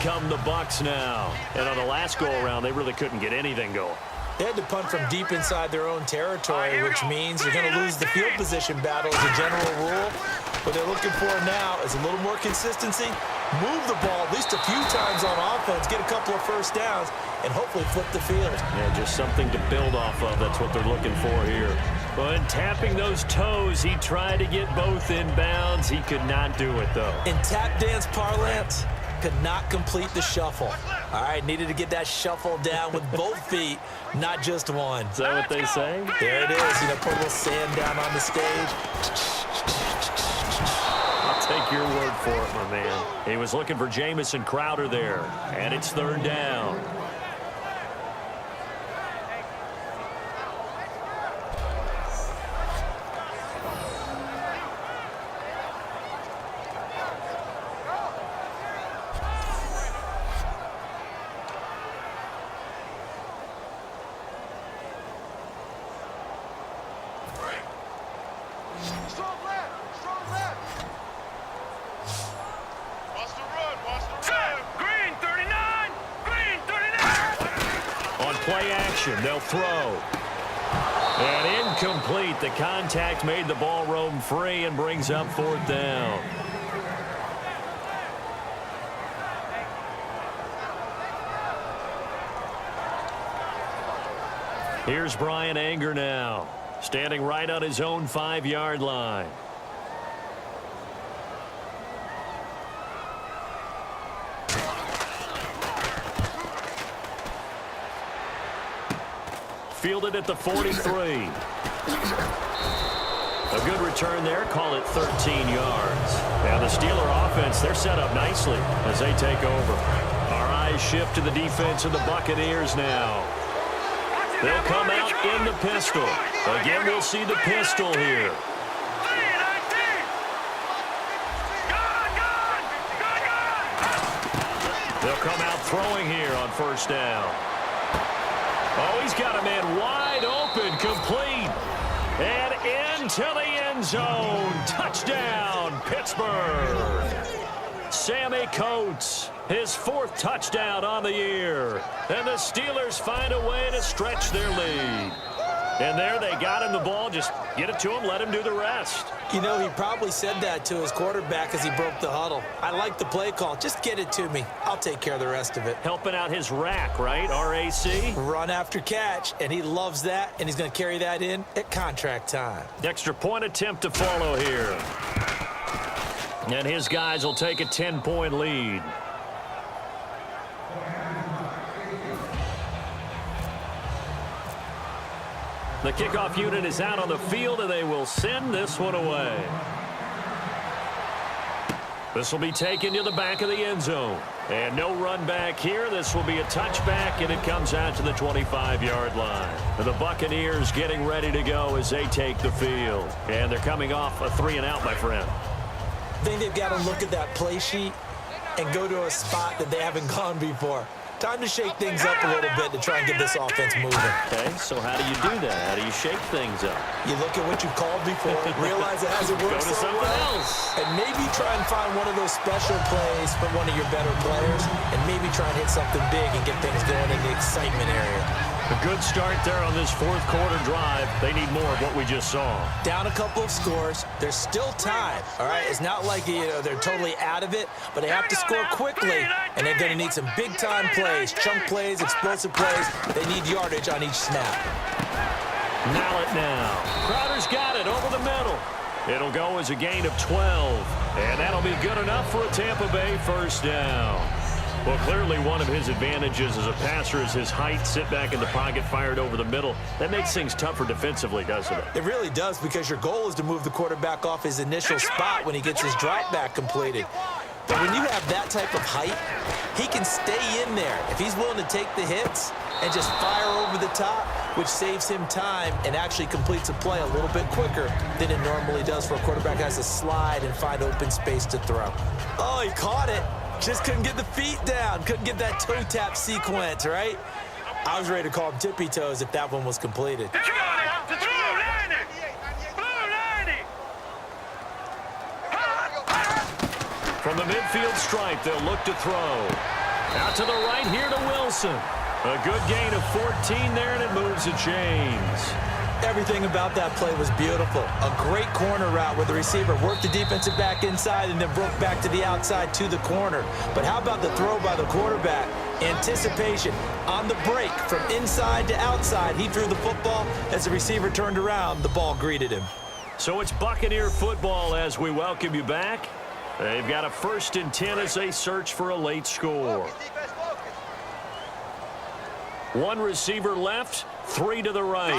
come the Bucks now. And on the last go-around, they really couldn't get anything going. They had to punt from deep inside their own territory, which means you're going to lose the field position battle as a general rule. What they're looking for now is a little more consistency, move the ball at least a few times on offense, get a couple of first downs, and hopefully flip the field. Yeah, just something to build off of. That's what they're looking for here. But tapping those toes, he tried to get both in bounds. He could not do it, though. In tap dance parlance, could not complete the shuffle. All right, needed to get that shuffle down with both feet, not just one. Is that what they say? There it is. You know, put a little sand down on the stage. I'll take your word for it, my man. He was looking for Jamison Crowder there, and it's third down. Play action, they'll throw. And incomplete. The contact made the ball roam free and brings up fourth down. Here's Brian Anger now, standing right on his own 5-yard line. Fielded at the 43. A good return there. Call it 13 yards. Now the Steeler offense, they're set up nicely as they take over. Our eyes shift to the defense of the Buccaneers now. They'll come out in the pistol. Again, we'll see the pistol here. They'll come out throwing here on first down. Oh, he's got a man wide open, complete, and into the end zone. Touchdown, Pittsburgh. Sammy Coates, his 4th touchdown on the year. And the Steelers find a way to stretch their lead. And there they got him the ball. Just get it to him, let him do the rest. You know, he probably said that to his quarterback as he broke the huddle. I like the play call. Just get it to me. I'll take care of the rest of it. Helping out his rack, right? RAC? Run after catch, and he loves that, and he's going to carry that in at contract time. Extra point attempt to follow here. And his guys will take a 10-point lead. The kickoff unit is out on the field, and they will send this one away. This will be taken to the back of the end zone. And no run back here. This will be a touchback, and it comes out to the 25-yard line. The Buccaneers getting ready to go as they take the field. And they're coming off a 3-and-out, my friend. I think they've got to look at that play sheet and go to a spot that they haven't gone before. Time to shake things up a little bit to try and get this offense moving. Okay, so how do you do that? How do you shake things up? You look at what you called before, realize it hasn't worked so well, and maybe try and find one of those special plays for one of your better players, and maybe try and hit something big and get things going in the excitement area. A good start there on this 4th quarter drive. They need more of what we just saw. Down a couple of scores. There's still time, all right? It's not like they're totally out of it, but they have to score quickly, and they're going to need some big-time plays, chunk plays, explosive plays. They need yardage on each snap. Mallet now. Crowder's got it over the middle. It'll go as a gain of 12, and that'll be good enough for a Tampa Bay first down. Well, clearly one of his advantages as a passer is his height, sit back in the pocket, fired over the middle. That makes things tougher defensively, doesn't it? It really does, because your goal is to move the quarterback off his initial spot when he gets his drop back completed. But when you have that type of height, he can stay in there if he's willing to take the hits and just fire over the top, which saves him time and actually completes a play a little bit quicker than it normally does for a quarterback who has to slide and find open space to throw. Oh, he caught it. Just couldn't get the feet down. Couldn't get that toe tap sequence, right? I was ready to call him tippy toes if that one was completed. From the midfield stripe, they'll look to throw. Out to the right here to Wilson. A good gain of 14 there, and it moves the chains. Everything about that play was beautiful. A great corner route where the receiver worked the defensive back inside and then broke back to the outside to the corner. But how about the throw by the quarterback? Anticipation on the break from inside to outside. He threw the football. As the receiver turned around, the ball greeted him. So it's Buccaneer football as we welcome you back. They've got a 1st and 10 as they search for a late score. One receiver left, 3 to the right.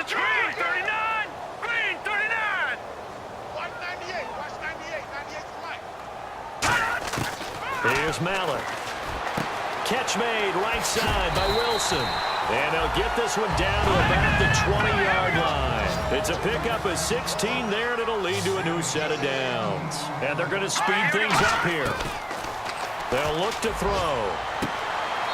Green 39! Green 39! Watch 98, watch 98, 98 to right. Here's Mallett. Catch made right side by Wilson. And they'll get this one down to about the 20-yard line. It's a pickup of 16 there, and it'll lead to a new set of downs. And they're going to speed things up here. They'll look to throw.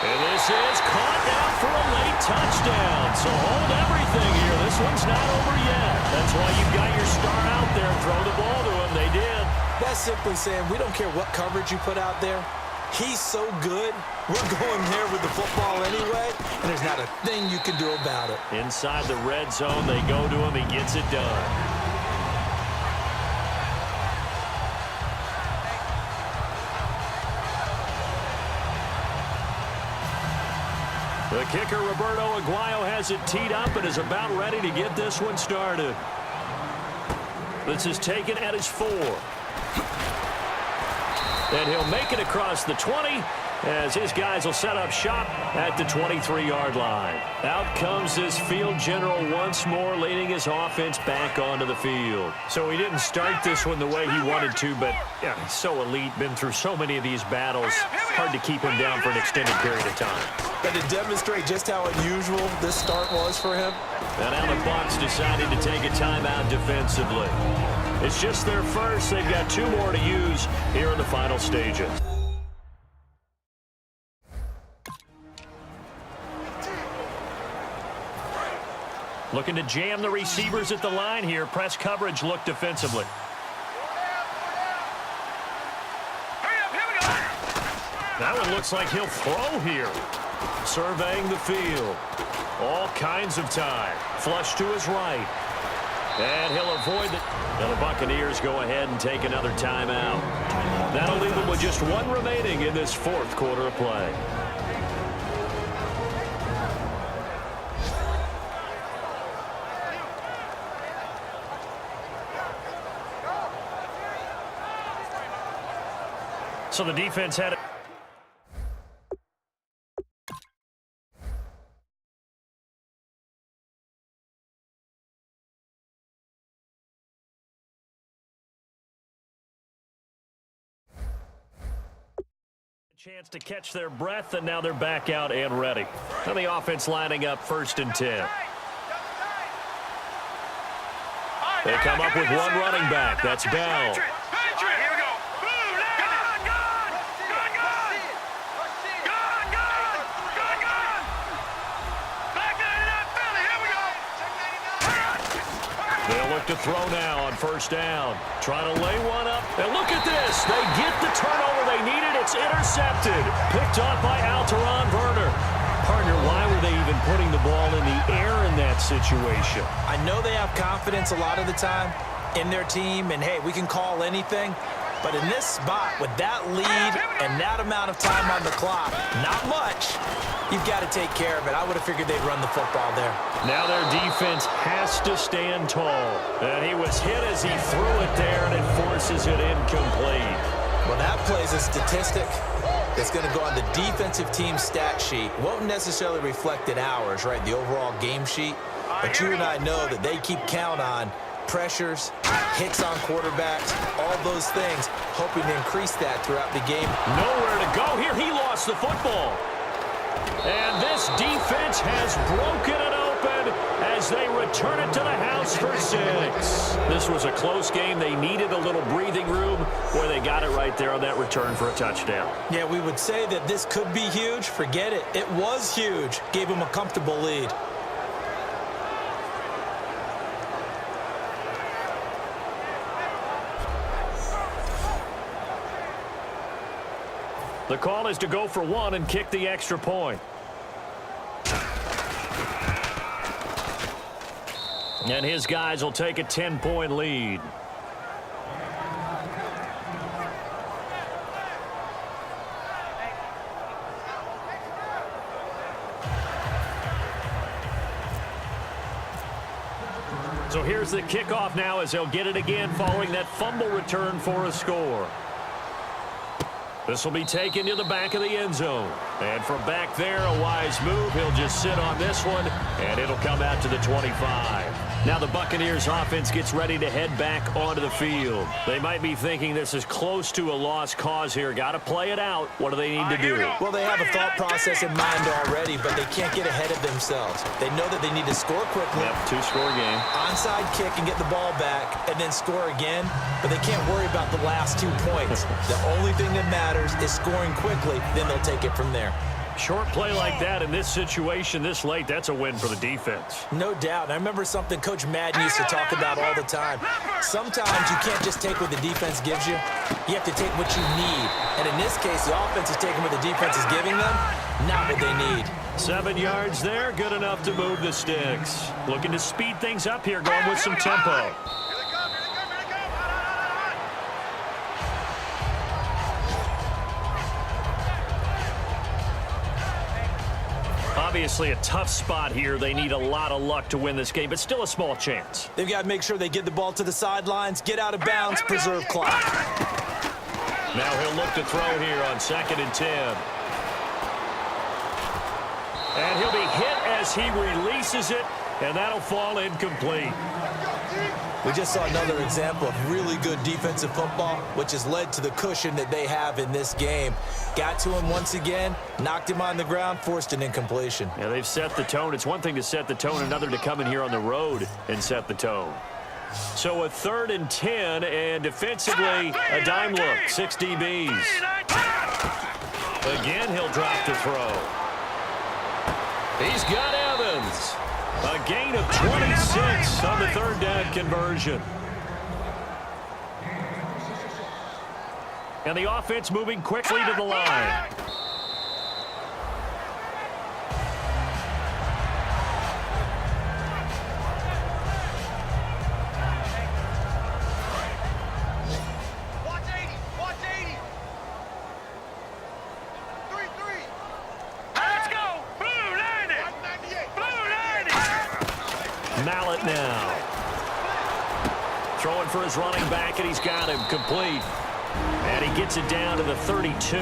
And this is caught down for a late touchdown. So hold everything here. This one's not over yet. That's why you've got your star out there. Throw the ball to him. They did. That's simply saying we don't care what coverage you put out there. He's so good. We're going there with the football anyway, and there's not a thing you can do about it. Inside the red zone, they go to him. He gets it done. The kicker, Roberto Aguayo, has it teed up and is about ready to get this one started. This is taken at his 4. And he'll make it across the 20 as his guys will set up shop at the 23-yard line. Out comes this field general once more, leading his offense back onto the field. So he didn't start this one the way he wanted to, but yeah, he's so elite, been through so many of these battles. Hard to keep him down for an extended period of time. But to demonstrate just how unusual this start was for him. And now the Bucs decided to take a timeout defensively. It's just their first. They've got 2 more to use here in the final stages. Looking to jam the receivers at the line here. Press coverage look defensively. That one looks like he'll throw here. Surveying the field. All kinds of time. Flush to his right. And he'll avoid it. Now the Buccaneers go ahead and take another timeout. That'll leave them with just 1 remaining in this 4th quarter of play. So the defense had it. Chance to catch their breath, and now they're back out and ready. And the offense lining up 1st and 10. They come up with 1 running back. That's Bell. They'll look to throw now on 1st down. Trying to lay one up. And look at this. They get the turnover they needed. It's intercepted. Picked off by Alteron Werner. Partner, why were they even putting the ball in the air in that situation? I know they have confidence a lot of the time in their team, and, hey, we can call anything. But in this spot, with that lead and that amount of time on the clock, not much, you've got to take care of it. I would have figured they'd run the football there. Now their defense has to stand tall. And he was hit as he threw it there, and it forces it incomplete. Well, that plays a statistic that's going to go on the defensive team stat sheet. Won't necessarily reflect in ours, right, the overall game sheet. But you and I know that they keep count on pressures, hits on quarterbacks, all those things, hoping to increase that throughout the game. Nowhere to go here. He lost the football. And this defense has broken it open as they return it to the house for 6. This was a close game. They needed a little breathing room where they got it right there on that return for a touchdown. Yeah, we would say that this could be huge. Forget it. It was huge. Gave them a comfortable lead. The call is to go for one and kick the extra point. And his guys will take a 10-point lead. So here's the kickoff now as they'll get it again following that fumble return for a score. This will be taken to the back of the end zone. And from back there, a wise move. He'll just sit on this one, and it'll come out to the 25. Now the Buccaneers offense gets ready to head back onto the field. They might be thinking this is close to a lost cause here. Got to play it out. What do they need to do? Well, they have a thought process in mind already, but they can't get ahead of themselves. They know that they need to score quickly. Yep, two-score game. Onside kick and get the ball back and then score again, but they can't worry about the last 2 points. The only thing that matters is scoring quickly, then they'll take it from there. Short play like that in this situation this late, that's a win for the defense. No doubt. And I remember something Coach Madden used to talk about all the time. Sometimes you can't just take what the defense gives you. You have to take what you need. And in this case, the offense is taking what the defense is giving them, not what they need. 7 yards there, good enough to move the sticks. Looking to speed things up here, going with some tempo. Obviously a tough spot here. They need a lot of luck to win this game, but still a small chance. They've got to make sure they get the ball to the sidelines, get out of bounds, preserve clock. Now he'll look to throw here on 2nd and 10. And he'll be hit as he releases it, and that'll fall incomplete. We just saw another example of really good defensive football, which has led to the cushion that they have in this game. Got to him once again, knocked him on the ground, forced an incompletion. Yeah, they've set the tone. It's one thing to set the tone, another to come in here on the road and set the tone. So a 3rd and 10, and defensively, a dime look, 6 DBs. Again, he'll drop to throw. He's got Evans. A gain of 26 on the 3rd down conversion. And the offense moving quickly to the line. Watch 80. Watch 80. 3-3. Let's go. Blue 90. 198. Blue 90. Mallet now. Throwing for his running back, and he's got him complete. And he gets it down to the 32.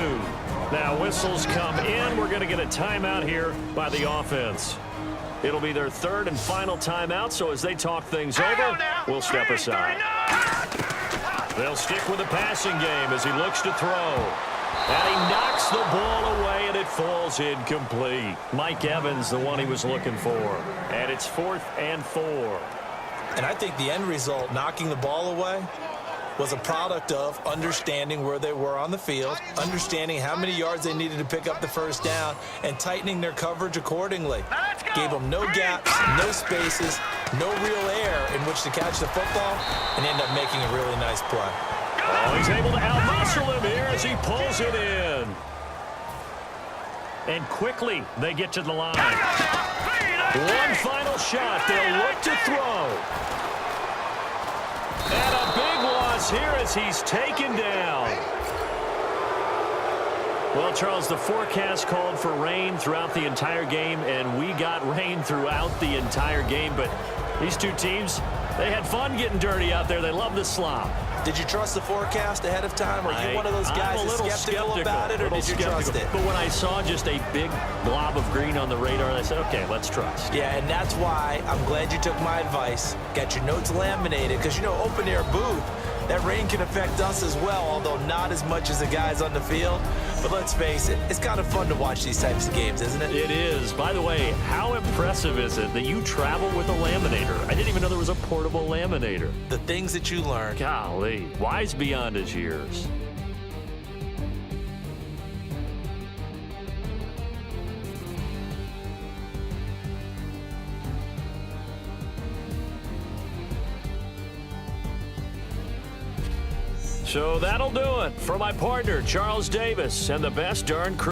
Now whistles come in. We're going to get a timeout here by the offense. It'll be their 3rd and final timeout, so as they talk things over, we'll step aside. They'll stick with the passing game as he looks to throw. And he knocks the ball away, and it falls incomplete. Mike Evans, the one he was looking for. And it's 4th and 4. And I think the end result, knocking the ball away, was a product of understanding where they were on the field, understanding how many yards they needed to pick up the 1st down, and tightening their coverage accordingly. Gave them no gaps, no spaces, no real air in which to catch the football, and end up making a really nice play. Oh, he's able to outmuscle him here as he pulls it in. And quickly, they get to the line. One final shot. They'll look to throw. And a big loss here as he's taken down. Well, Charles, the forecast called for rain throughout the entire game, and we got rain throughout the entire game. But these two teams, they had fun getting dirty out there. They love the slop. Did you trust the forecast ahead of time? Are you one of those guys that's skeptical about it, or did you trust it? But when I saw just a big blob of green on the radar, I said, okay, let's trust. Yeah, and that's why I'm glad you took my advice. Got your notes laminated, because, you know, open-air booth, that rain can affect us as well, although not as much as the guys on the field. But let's face it, it's kind of fun to watch these types of games, isn't it? It is. By the way, how impressive is it that you travel with a laminator? I didn't even know there was a portable laminator. The things that you learn. Golly, wise beyond his years. So that'll do it for my partner, Charles Davis, and the best darn crew.